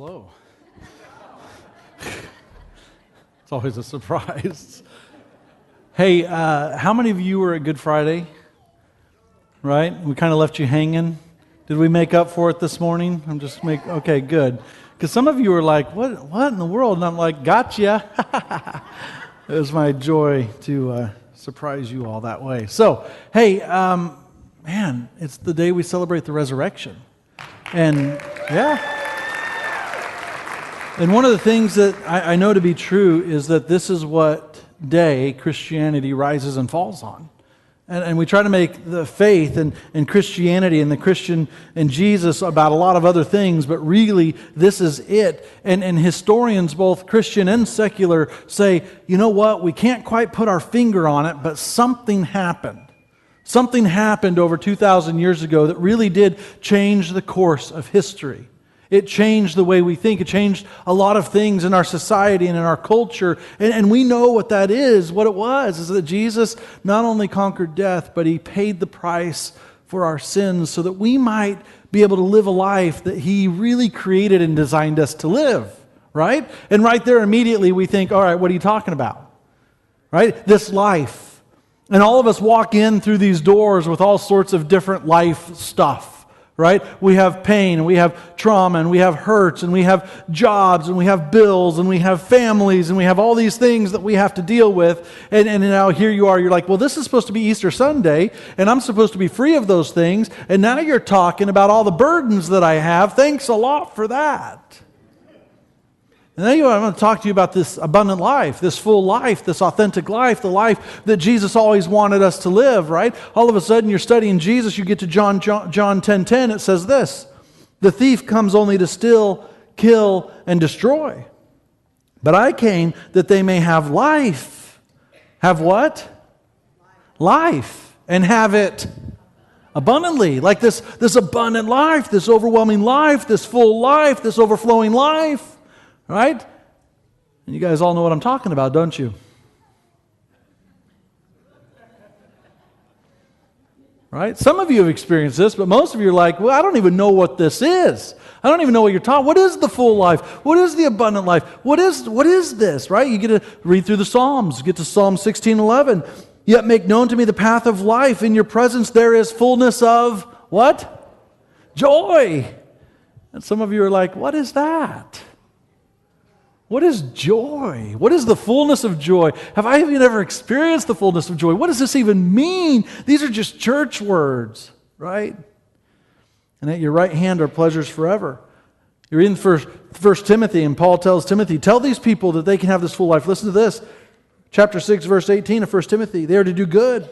Hello. It's always a surprise. Hey, how many of you were at Good Friday? Right? We kind of left you hanging. Did we make up for it this morning? Okay, good. Because some of you were like, what in the world? And I'm like, gotcha. It was my joy to surprise you all that way. So, hey, man, it's the day we celebrate the resurrection. And, yeah. And one of the things that I know to be true is that this is what day Christianity rises and falls on. And we try to make the faith and Christianity and the Christian and Jesus about a lot of other things, but really this is it. And historians, both Christian and secular, say, you know what, we can't quite put our finger on it, but something happened. Something happened over 2,000 years ago that really did change the course of history. It changed the way we think. It changed a lot of things in our society and in our culture. And we know what that is. What it was is that Jesus not only conquered death, but He paid the price for our sins so that we might be able to live a life that He really created and designed us to live. Right? And right there immediately we think, all right, what are you talking about? Right? This life. And all of us walk in through these doors with all sorts of different life stuff. Right? We have pain, and we have trauma, and we have hurts, and we have jobs, and we have bills, and we have families, and we have all these things that we have to deal with. And now here you are, you're like, well, this is supposed to be Easter Sunday, and I'm supposed to be free of those things, and now you're talking about all the burdens that I have. Thanks a lot for that. And then I'm going to talk to you about this abundant life, this full life, this authentic life, the life that Jesus always wanted us to live, right? All of a sudden you're studying Jesus, you get to John 10:10, it says this, the thief comes only to steal, kill, and destroy. But I came that they may have life. Have what? Life. And have it abundantly. Like this abundant life, this overwhelming life, this full life, this overflowing life. Right? And you guys all know what I'm talking about, don't you? Right? Some of you have experienced this, but most of you are like, well, I don't even know what this is. I don't even know what you're talking. What is the full life? What is the abundant life? What is this? Right? You get to read through the Psalms. Get to Psalm 16:11. Yet make known to me the path of life. In your presence there is fullness of what? Joy. And some of you are like, what is that? What is joy? What is the fullness of joy? Have I even ever experienced the fullness of joy? What does this even mean? These are just church words, right? And at your right hand are pleasures forever. You're in First Timothy, and Paul tells Timothy, tell these people that they can have this full life. Listen to this. Chapter 6, verse 18 of 1 Timothy. They are to do good,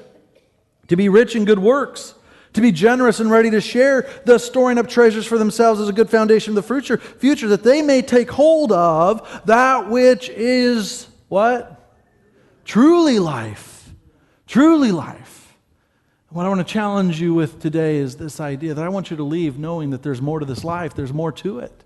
to be rich in good works, to be generous and ready to share, thus storing up treasures for themselves as a good foundation of the future, that they may take hold of that which is, what? Truly life. Truly life. What I want to challenge you with today is this idea that I want you to leave knowing that there's more to this life. There's more to it.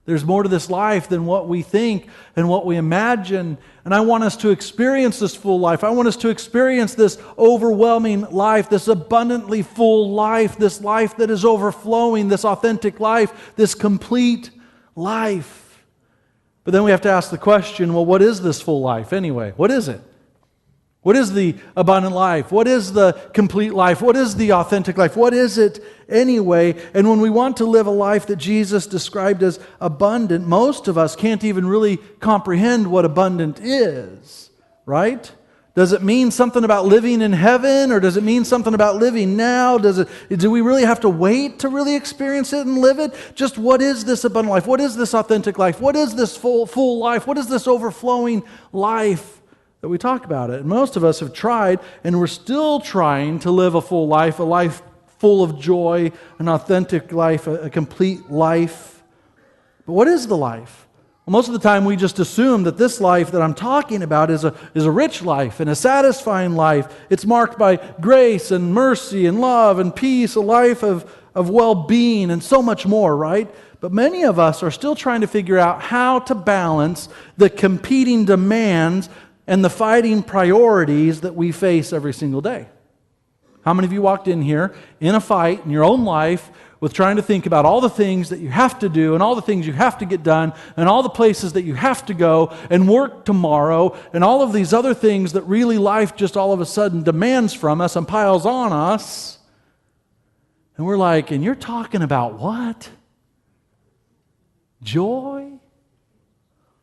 There's more to this life than what we think and what we imagine. And I want us to experience this full life. I want us to experience this overwhelming life, this abundantly full life, this life that is overflowing, this authentic life, this complete life. But then we have to ask the question, well, what is this full life anyway? What is it? What is the abundant life? What is the complete life? What is the authentic life? What is it anyway? And when we want to live a life that Jesus described as abundant, most of us can't even really comprehend what abundant is, right? Does it mean something about living in heaven, or does it mean something about living now? Do we really have to wait to really experience it and live it? Just what is this abundant life? What is this authentic life? What is this full life? What is this overflowing life that we talk about it? And most of us have tried, and we're still trying to live a full life, a life full of joy, an authentic life, a complete life. But what is the life? Well, most of the time we just assume that this life that I'm talking about is a rich life and a satisfying life. It's marked by grace and mercy and love and peace, a life of well-being and so much more, right? But many of us are still trying to figure out how to balance the competing demands and the fighting priorities that we face every single day. How many of you walked in here in a fight in your own life with trying to think about all the things that you have to do and all the things you have to get done and all the places that you have to go and work tomorrow and all of these other things that really life just all of a sudden demands from us and piles on us. And we're like, and you're talking about what? Joy?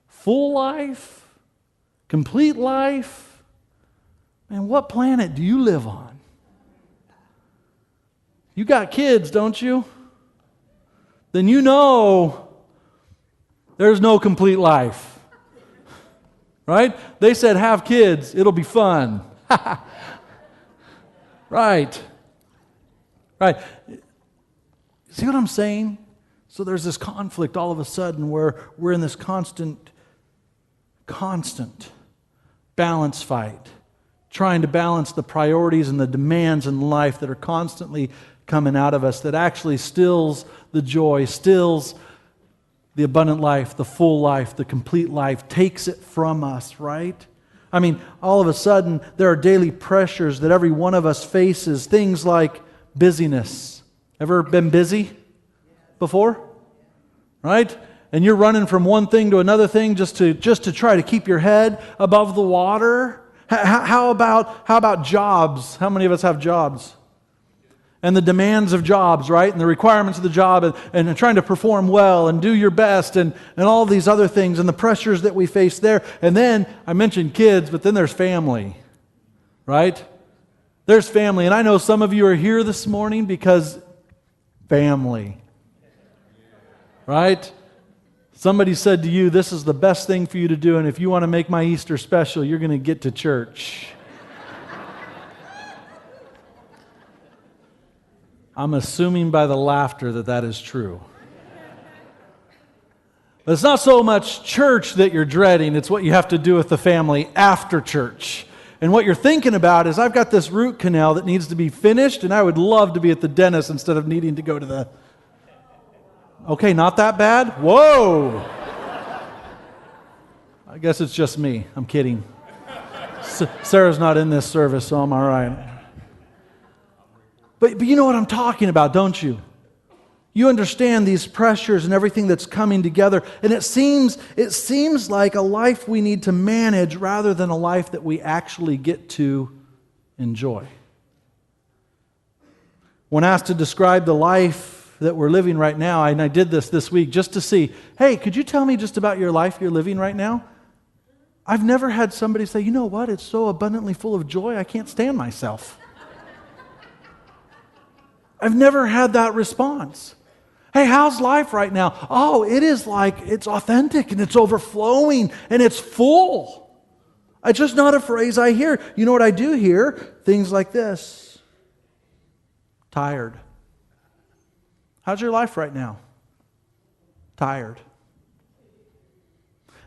Full life? Complete life? Man, what planet do you live on? You got kids, don't you? Then you know there's no complete life. Right? They said have kids, it'll be fun. Right. Right. See what I'm saying? So there's this conflict all of a sudden where we're in this constant balance fight, trying to balance the priorities and the demands in life that are constantly coming out of us, that actually stills the joy, stills the abundant life, the full life, the complete life, takes it from us, right? I mean, all of a sudden, there are daily pressures that every one of us faces, things like busyness. Ever been busy before? Right? And you're running from one thing to another thing just to try to keep your head above the water. How about jobs? How many of us have jobs? And the demands of jobs, right? And the requirements of the job and trying to perform well and do your best and all these other things and the pressures that we face there. And then, I mentioned kids, but then there's family, right? There's family. And I know some of you are here this morning because family, right? Somebody said to you, this is the best thing for you to do, and if you want to make my Easter special, you're going to get to church. I'm assuming by the laughter that is true. But it's not so much church that you're dreading, it's what you have to do with the family after church. And what you're thinking about is, I've got this root canal that needs to be finished, and I would love to be at the dentist instead of needing to go to the... Okay, not that bad? Whoa! I guess it's just me. I'm kidding. Sarah's not in this service, so I'm all right. But you know what I'm talking about, don't you? You understand these pressures and everything that's coming together, and it seems like a life we need to manage rather than a life that we actually get to enjoy. When asked to describe the life that we're living right now, and I did this week just to see, hey, could you tell me just about your life you're living right now? I've never had somebody say, you know what, it's so abundantly full of joy, I can't stand myself. I've never had that response. Hey, how's life right now? Oh, it is like, it's authentic and it's overflowing and it's full. It's just not a phrase I hear. You know what I do hear? Things like this. Tired. How's your life right now? Tired.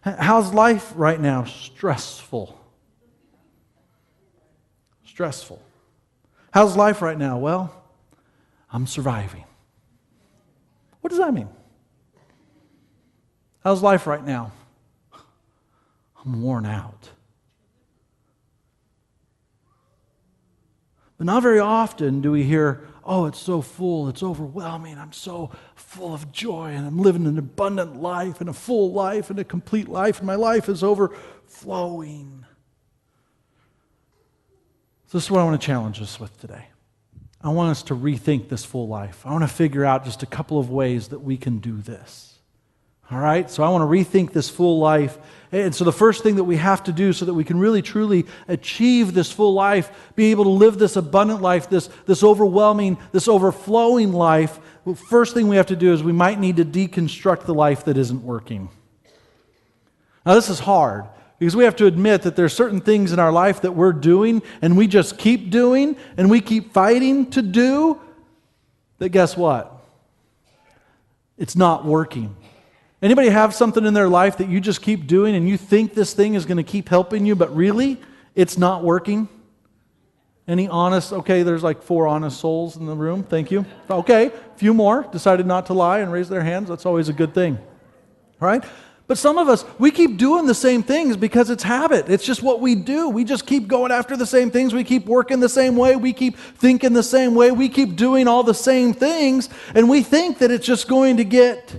How's life right now? Stressful. Stressful. How's life right now? Well, I'm surviving. What does that mean? How's life right now? I'm worn out. But not very often do we hear, oh, it's so full, it's overwhelming, I'm so full of joy, and I'm living an abundant life, and a full life, and a complete life, and my life is overflowing. So this is what I want to challenge us with today. I want us to rethink this full life. I want to figure out just a couple of ways that we can do this. All right? So I want to rethink this full life. And so the first thing that we have to do so that we can really, truly achieve this full life, be able to live this abundant life, this overwhelming, this overflowing life, the first thing we have to do is we might need to deconstruct the life that isn't working. Now this is hard, because we have to admit that there are certain things in our life that we're doing and we just keep doing and we keep fighting to do, that guess what? It's not working. Anybody have something in their life that you just keep doing and you think this thing is going to keep helping you, but really it's not working? Any honest, okay, there's like 4 honest souls in the room, thank you. Okay, a few more decided not to lie and raise their hands, that's always a good thing. All right? But some of us, we keep doing the same things because it's habit. It's just what we do. We just keep going after the same things. We keep working the same way. We keep thinking the same way. We keep doing all the same things. And we think that it's just going to get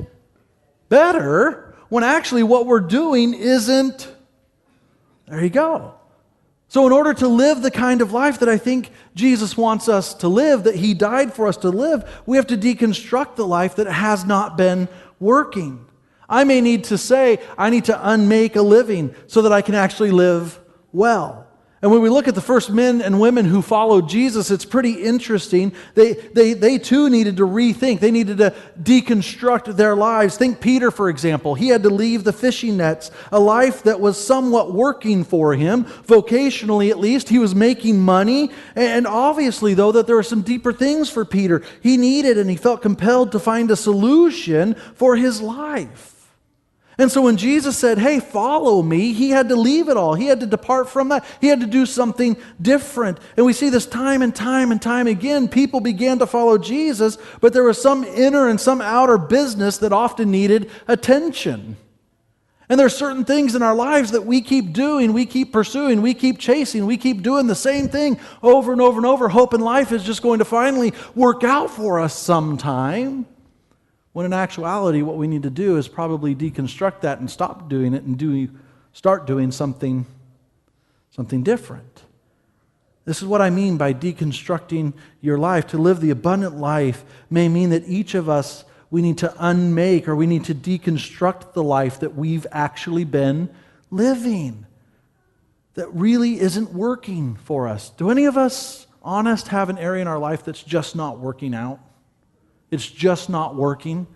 better when actually what we're doing isn't. There you go. So in order to live the kind of life that I think Jesus wants us to live, that He died for us to live, we have to deconstruct the life that has not been working. I may need to say, I need to unmake a living so that I can actually live well. And when we look at the first men and women who followed Jesus, it's pretty interesting. They too needed to rethink. They needed to deconstruct their lives. Think Peter, for example. He had to leave the fishing nets, a life that was somewhat working for him, vocationally at least. He was making money. And obviously, though, that there were some deeper things for Peter. He needed and he felt compelled to find a solution for his life. And so when Jesus said, hey, follow me, he had to leave it all. He had to depart from that. He had to do something different. And we see this time and time and time again. People began to follow Jesus, but there was some inner and some outer business that often needed attention. And there are certain things in our lives that we keep doing, we keep pursuing, we keep chasing, we keep doing the same thing over and over and over, hoping life is just going to finally work out for us sometime. When in actuality, what we need to do is probably deconstruct that and stop doing it and start doing something different. This is what I mean by deconstructing your life. To live the abundant life may mean that each of us, we need to unmake or we need to deconstruct the life that we've actually been living that really isn't working for us. Do any of us, honest, have an area in our life that's just not working out? It's just not working.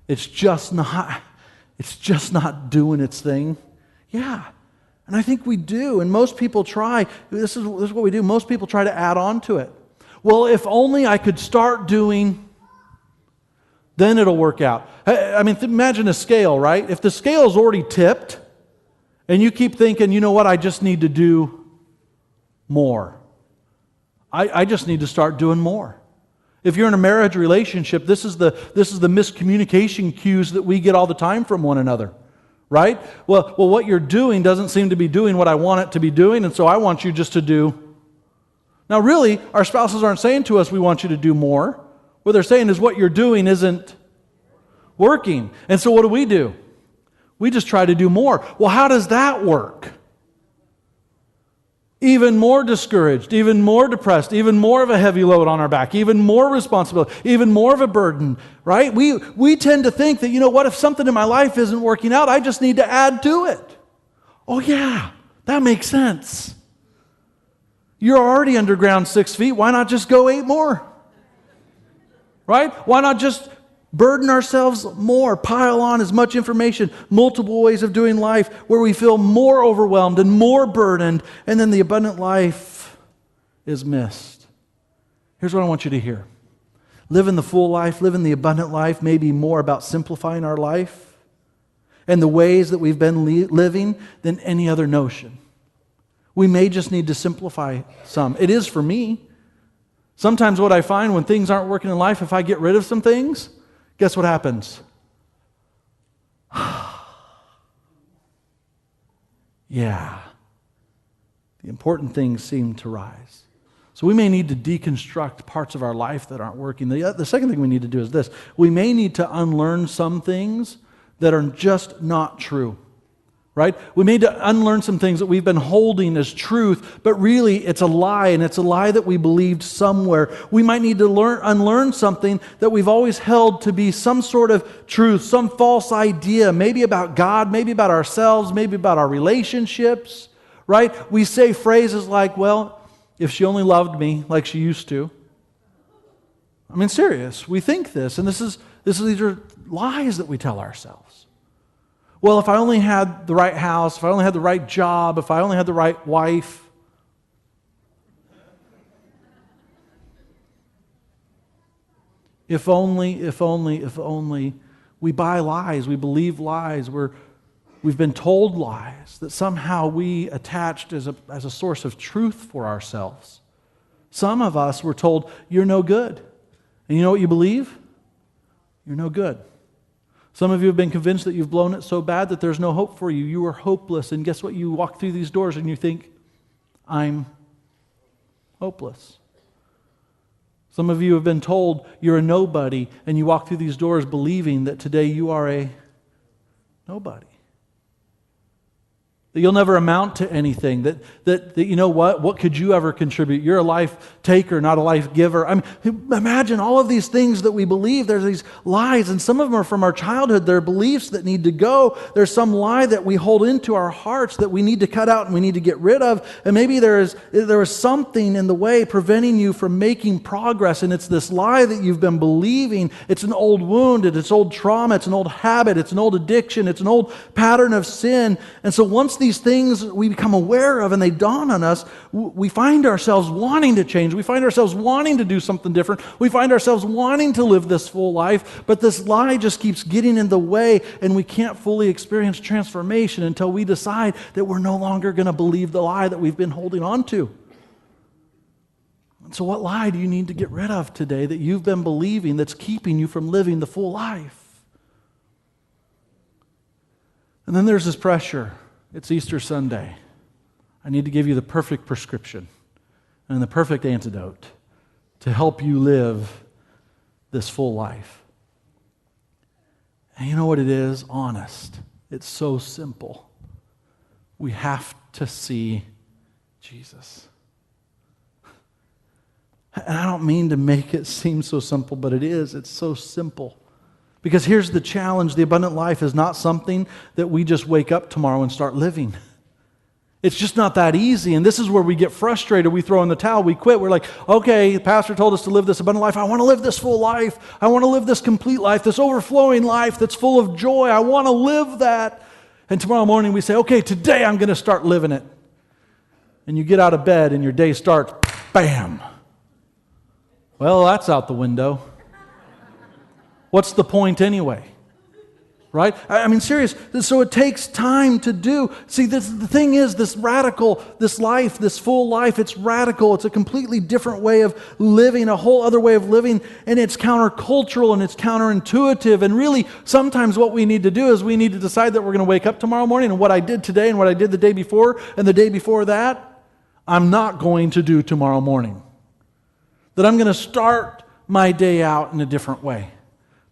It's just not doing its thing. Yeah. And I think we do. And most people try. This is what we do. Most people try to add on to it. Well, if only I could start doing, then it'll work out. I mean, imagine a scale, right? If the scale is already tipped and you keep thinking, you know what, I just need to do more. I just need to start doing more. If you're in a marriage relationship, this is the miscommunication cues that we get all the time from one another, right? Well, what you're doing doesn't seem to be doing what I want it to be doing, and so I want you just to do. Now, really, our spouses aren't saying to us, we want you to do more. What they're saying is what you're doing isn't working. And so what do? We just try to do more. Well, how does that work? Even more discouraged, even more depressed, even more of a heavy load on our back, even more responsibility, even more of a burden, right? We tend to think that, you know what, if something in my life isn't working out, I just need to add to it. Oh yeah, that makes sense. You're already underground 6 feet, why not just go 8 more? Right? Why not just burden ourselves more, pile on as much information, multiple ways of doing life where we feel more overwhelmed and more burdened, and then the abundant life is missed. Here's what I want you to hear. Living the full life, living the abundant life may be more about simplifying our life and the ways that we've been living than any other notion. We may just need to simplify some. It is for me. Sometimes what I find when things aren't working in life, if I get rid of some things, guess what happens? Yeah. The important things seem to rise. So we may need to deconstruct parts of our life that aren't working. The second thing we need to do is this. We may need to unlearn some things that are just not true. Right? We need to unlearn some things that we've been holding as truth, but really it's a lie, and it's a lie that we believed somewhere. We might need to unlearn something that we've always held to be some sort of truth, some false idea, maybe about God, maybe about ourselves, maybe about our relationships, right? We say phrases like, well, if she only loved me like she used to. I mean, serious. We think this, and these are lies that we tell ourselves. Well, if I only had the right house, if I only had the right job, if I only had the right wife. If only. We buy lies, we believe lies, we've been told lies that somehow we attached as a source of truth for ourselves. Some of us were told, you're no good. And you know what you believe? You're no good. Some of you have been convinced that you've blown it so bad that there's no hope for you. You are hopeless. And guess what? You walk through these doors and you think, I'm hopeless. Some of you have been told you're a nobody, and you walk through these doors believing that today you are a nobody. That you'll never amount to anything. That you know what could you ever contribute? You're a life taker, not a life giver. I mean, imagine all of these things that we believe. There's these lies, and some of them are from our childhood. They're beliefs that need to go. There's some lie that we hold into our hearts that we need to cut out and we need to get rid of. And maybe there is something in the way preventing you from making progress, and it's this lie that you've been believing. It's an old wound, it's old trauma, it's an old habit, it's an old addiction, it's an old pattern of sin. And so once these things we become aware of and they dawn on us, we find ourselves wanting to change. We find ourselves wanting to do something different. We find ourselves wanting to live this full life, but this lie just keeps getting in the way, and we can't fully experience transformation until we decide that we're no longer going to believe the lie that we've been holding on to. And so what lie do you need to get rid of today that you've been believing that's keeping you from living the full life? And then there's this pressure. It's Easter Sunday. I need to give you the perfect prescription and the perfect antidote to help you live this full life. And you know what it is? Honest. It's so simple. We have to see Jesus. And I don't mean to make it seem so simple, but it is. It's so simple. Because here's the challenge. The abundant life is not something that we just wake up tomorrow and start living. It's just not that easy. And this is where we get frustrated. We throw in the towel. We quit. We're like, okay, the pastor told us to live this abundant life. I want to live this full life. I want to live this complete life, this overflowing life that's full of joy. I want to live that. And tomorrow morning we say, okay, today I'm going to start living it. And you get out of bed and your day starts, bam. Well, that's out the window. What's the point anyway? Right? I mean, serious. So it takes time to do. See, the thing is, this life, this full life, it's radical. It's a completely different way of living, a whole other way of living, and it's countercultural and it's counterintuitive. And really, sometimes what we need to do is we need to decide that we're going to wake up tomorrow morning, and what I did today and what I did the day before and the day before that, I'm not going to do tomorrow morning. That I'm going to start my day out in a different way.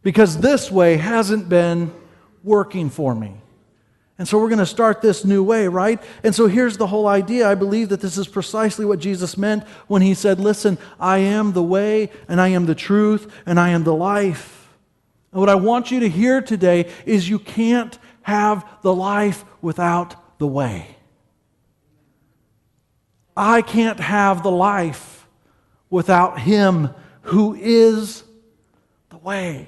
Because this way hasn't been working for me. And so we're going to start this new way, right? And so here's the whole idea. I believe that this is precisely what Jesus meant when he said, listen, I am the way, and I am the truth, and I am the life. And what I want you to hear today is you can't have the life without the way. I can't have the life without Him who is the way.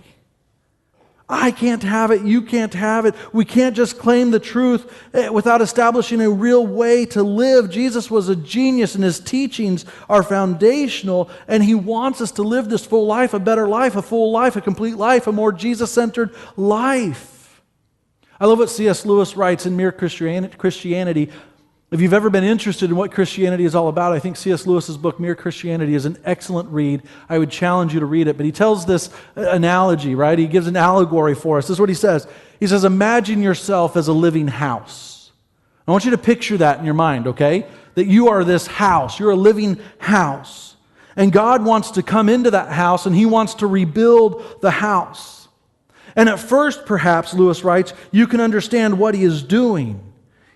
I can't have it. You can't have it. We can't just claim the truth without establishing a real way to live. Jesus was a genius, and His teachings are foundational, and He wants us to live this full life, a better life, a full life, a complete life, a more Jesus-centered life. I love what C.S. Lewis writes in Mere Christianity. If you've ever been interested in what Christianity is all about, I think C.S. Lewis's book, Mere Christianity, is an excellent read. I would challenge you to read it. But he tells this analogy, right? He gives an allegory for us. This is what he says. He says, imagine yourself as a living house. I want you to picture that in your mind, okay? That you are this house. You're a living house. And God wants to come into that house, and He wants to rebuild the house. And at first, perhaps, Lewis writes, you can understand what He is doing.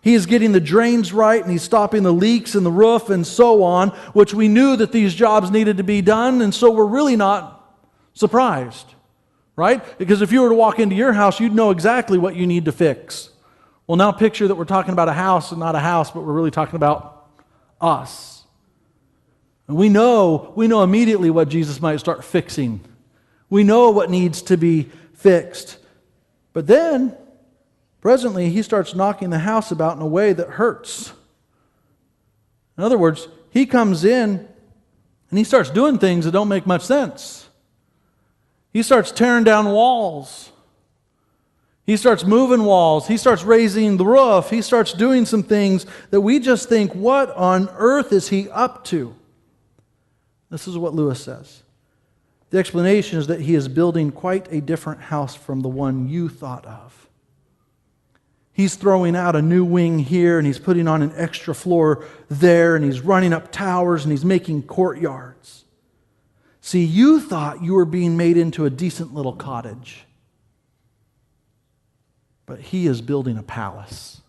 He is getting the drains right, and He's stopping the leaks in the roof and so on, which we knew that these jobs needed to be done, and so we're really not surprised, right? Because if you were to walk into your house, you'd know exactly what you need to fix. Well, now picture that we're talking about a house and not a house, but we're really talking about us. And we know immediately what Jesus might start fixing. We know what needs to be fixed. But then, presently, He starts knocking the house about in a way that hurts. In other words, He comes in and He starts doing things that don't make much sense. He starts tearing down walls. He starts moving walls. He starts raising the roof. He starts doing some things that we just think, what on earth is He up to? This is what Lewis says. The explanation is that he is building quite a different house from the one you thought of. He's throwing out a new wing here, and he's putting on an extra floor there, and he's running up towers, and he's making courtyards. See, you thought you were being made into a decent little cottage. But he is building a palace.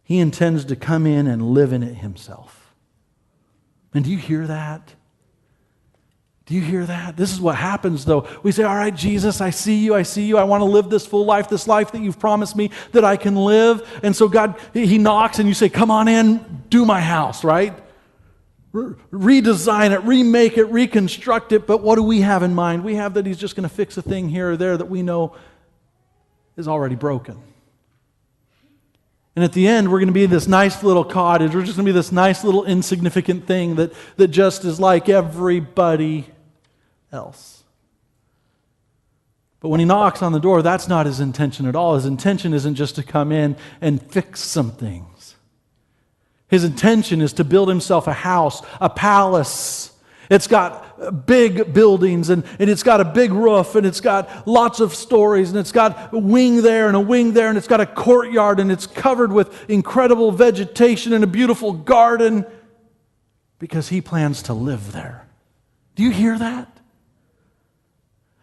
He intends to come in and live in it himself. And do you hear that? Do you hear that? This is what happens, though. We say, all right, Jesus, I see you. I want to live this full life, this life that you've promised me that I can live. And so God, he knocks and you say, come on in, do my house, right? Redesign it, remake it, reconstruct it. But what do we have in mind? We have that he's just going to fix a thing here or there that we know is already broken. And at the end, we're going to be this nice little cottage. We're just going to be this nice little insignificant thing that just is like everybody else. But when he knocks on the door, that's not his intention at all. His intention isn't just to come in and fix some things. His intention is to build himself a house, a palace. It's got big buildings, and it's got a big roof, and it's got lots of stories, and it's got a wing there and a wing there, and it's got a courtyard, and it's covered with incredible vegetation and a beautiful garden because he plans to live there. Do you hear that?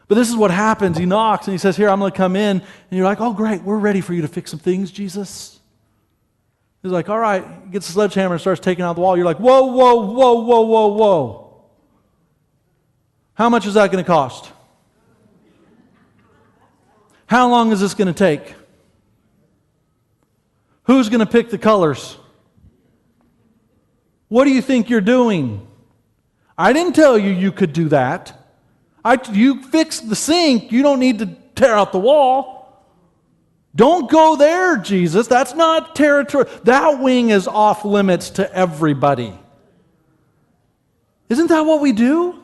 But this is what happens. He knocks and he says, here, I'm going to come in. And you're like, oh, great, we're ready for you to fix some things, Jesus. He's like, all right. He gets a sledgehammer and starts taking out the wall. You're like, whoa, whoa, whoa, whoa, whoa, whoa. How much is that going to cost? How long is this going to take? Who's going to pick the colors? What do you think you're doing? I didn't tell you you could do that. You fixed the sink. You don't need to tear out the wall. Don't go there, Jesus. That's not territory. That wing is off limits to everybody. Isn't that what we do?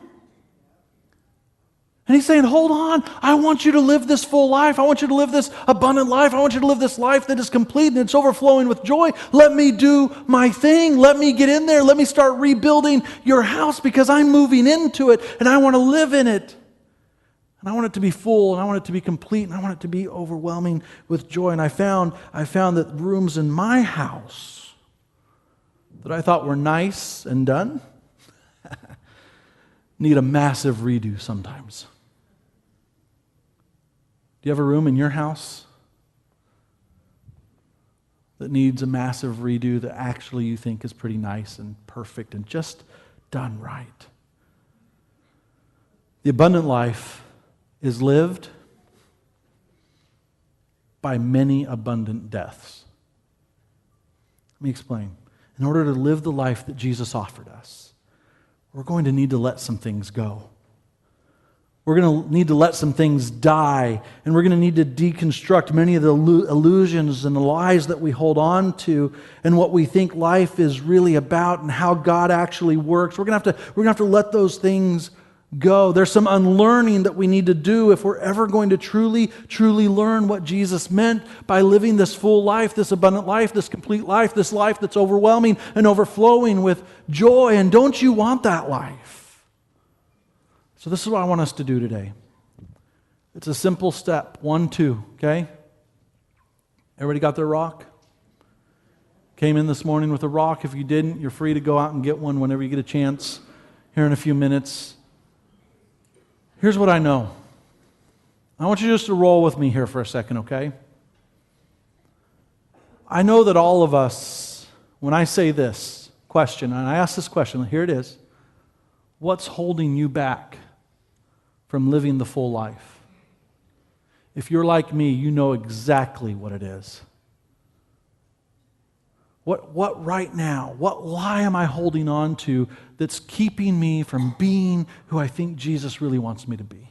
And he's saying, hold on, I want you to live this full life. I want you to live this abundant life. I want you to live this life that is complete and it's overflowing with joy. Let me do my thing. Let me get in there. Let me start rebuilding your house because I'm moving into it and I want to live in it. And I want it to be full and I want it to be complete and I want it to be overwhelming with joy. And I found that rooms in my house that I thought were nice and done need a massive redo sometimes. Do you have a room in your house that needs a massive redo that actually you think is pretty nice and perfect and just done right? The abundant life is lived by many abundant deaths. Let me explain. In order to live the life that Jesus offered us, we're going to need to let some things go. We're going to need to let some things die, and we're going to need to deconstruct many of the illusions and the lies that we hold on to and what we think life is really about and how God actually works. We're going to have to let those things go. There's some unlearning that we need to do if we're ever going to truly learn what Jesus meant by living this full life, this abundant life, this complete life, this life that's overwhelming and overflowing with joy. And don't you want that life? So this is what I want us to do today. It's a simple step. 1, 2, okay? Everybody got their rock? Came in this morning with a rock. If you didn't, you're free to go out and get one whenever you get a chance here in a few minutes. Here's what I know. I want you just to roll with me here for a second, okay? I know that all of us, when I say this question, and I ask this question, here it is. What's holding you back from living the full life? If you're like me, you know exactly what it is. What right now, what lie am I holding on to that's keeping me from being who I think Jesus really wants me to be?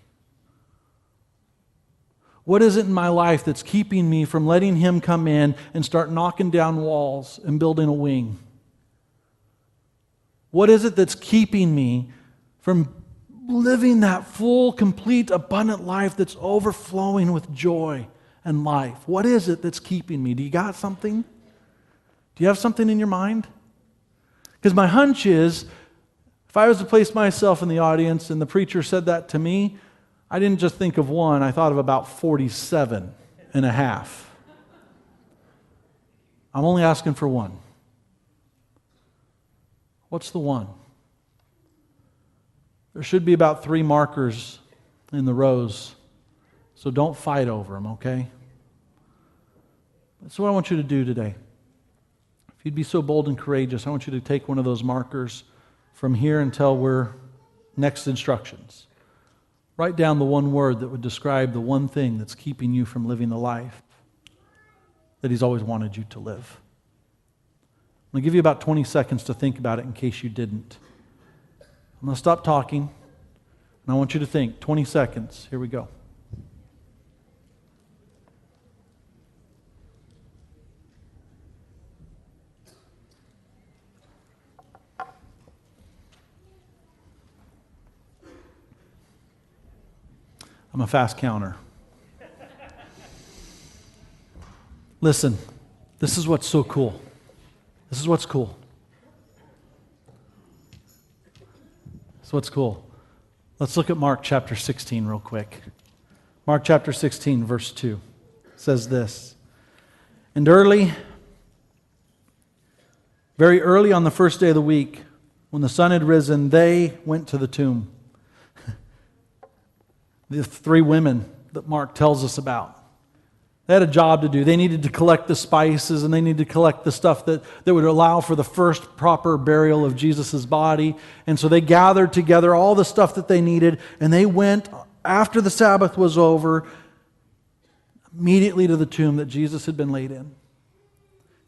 What is it in my life that's keeping me from letting Him come in and start knocking down walls and building a wing? What is it that's keeping me from living that full, complete, abundant life that's overflowing with joy and life? What is it that's keeping me? Do you got something? Do you have something in your mind? Because my hunch is, If I was to place myself in the audience and the preacher said that to me, I didn't just think of one, I thought of about 47 and a half. I'm only asking for one. What's the one? There should be about 3 markers in the rows, so don't fight over them, okay? That's what I want you to do today. If you'd be so bold and courageous, I want you to take one of those markers from here until we're next instructions. Write down the one word that would describe the one thing that's keeping you from living the life that He's always wanted you to live. I'm going to give you about 20 seconds to think about it in case you didn't. I'm going to stop talking, and I want you to think. 20 seconds. Here we go. I'm a fast counter. Listen, this is what's so cool. This is what's cool. This is what's cool. Let's look at Mark chapter 16 real quick. Mark chapter 16, verse 2 says this. And very early on the first day of the week, when the sun had risen, they went to the tomb. The 3 women that Mark tells us about. They had a job to do. They needed to collect the spices and they needed to collect the stuff that would allow for the first proper burial of Jesus' body. And so they gathered together all the stuff that they needed and they went, after the Sabbath was over, immediately to the tomb that Jesus had been laid in.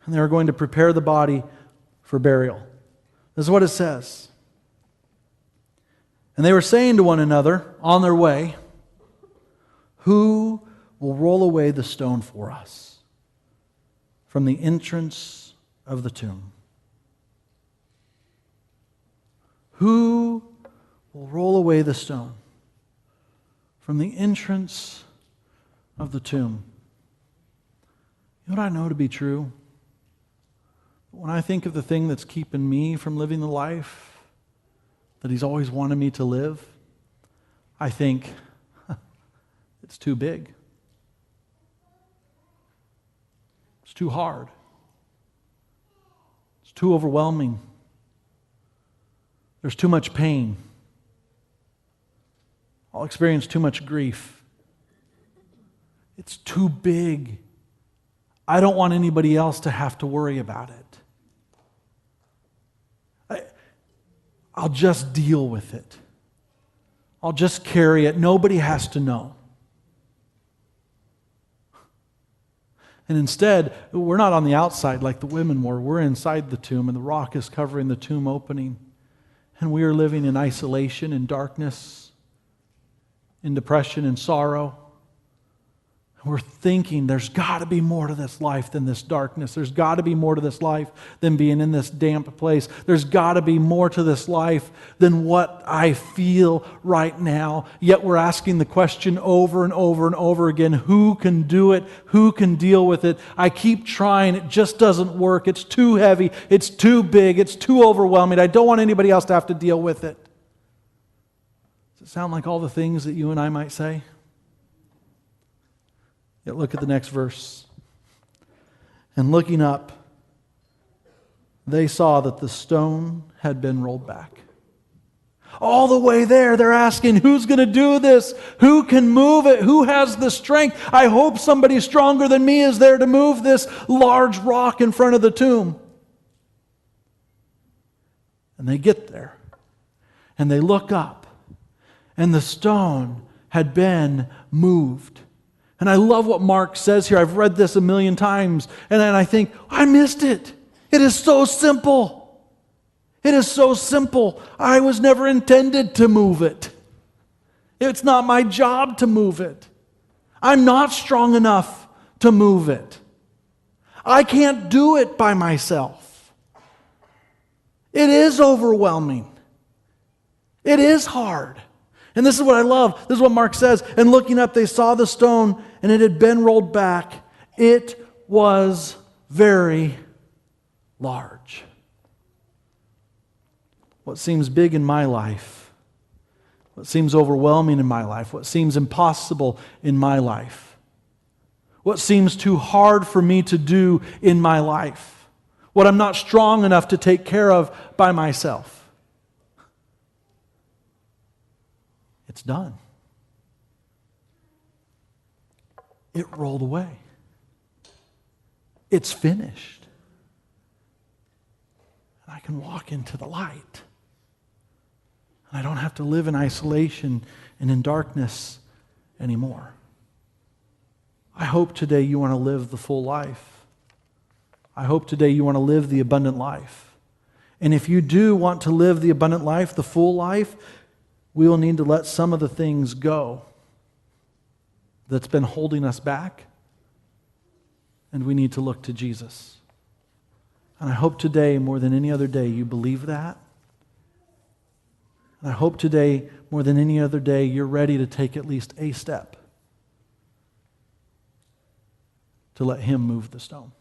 And they were going to prepare the body for burial. This is what it says. And they were saying to one another on their way, "Who will roll away the stone for us from the entrance of the tomb?" Who will roll away the stone from the entrance of the tomb? You know what I know to be true? When I think of the thing that's keeping me from living the life that He's always wanted me to live, I think, it's too big. It's too hard. It's too overwhelming. There's too much pain. I'll experience too much grief. It's too big. I don't want anybody else to have to worry about it. I'll just deal with it. I'll just carry it. Nobody has to know. And instead, we're not on the outside like the women were. We're inside the tomb, and the rock is covering the tomb opening. And we are living in isolation, in darkness, in depression, in sorrow. We're thinking there's got to be more to this life than this darkness. There's got to be more to this life than being in this damp place. There's got to be more to this life than what I feel right now. Yet we're asking the question over and over and over again, who can do it? Who can deal with it? I keep trying. It just doesn't work. It's too heavy. It's too big. It's too overwhelming. I don't want anybody else to have to deal with it. Does it sound like all the things that you and I might say? Yet look at the next verse. And looking up, they saw that the stone had been rolled back. All the way there, they're asking, who's going to do this? Who can move it? Who has the strength? I hope somebody stronger than me is there to move this large rock in front of the tomb. And they get there, and they look up, and the stone had been moved. And I love what Mark says here. I've read this a million times. And then I think, I missed it. It is so simple. It is so simple. I was never intended to move it. It's not my job to move it. I'm not strong enough to move it. I can't do it by myself. It is overwhelming. It is hard. And this is what I love. This is what Mark says. And looking up, they saw the stone, and it had been rolled back. It was very large. what seems big in my life, what seems overwhelming in my life, what seems impossible in my life, what seems too hard for me to do in my life, what I'm not strong enough to take care of by myself. It's done. It rolled away. It's finished. And I can walk into the light. And I don't have to live in isolation and in darkness anymore. I hope today you want to live the full life. I hope today you want to live the abundant life. And if you do want to live the abundant life, the full life, we will need to let some of the things go that's been holding us back. And we need to look to Jesus. And I hope today, more than any other day, you believe that. And I hope today, more than any other day, you're ready to take at least a step to let Him move the stone.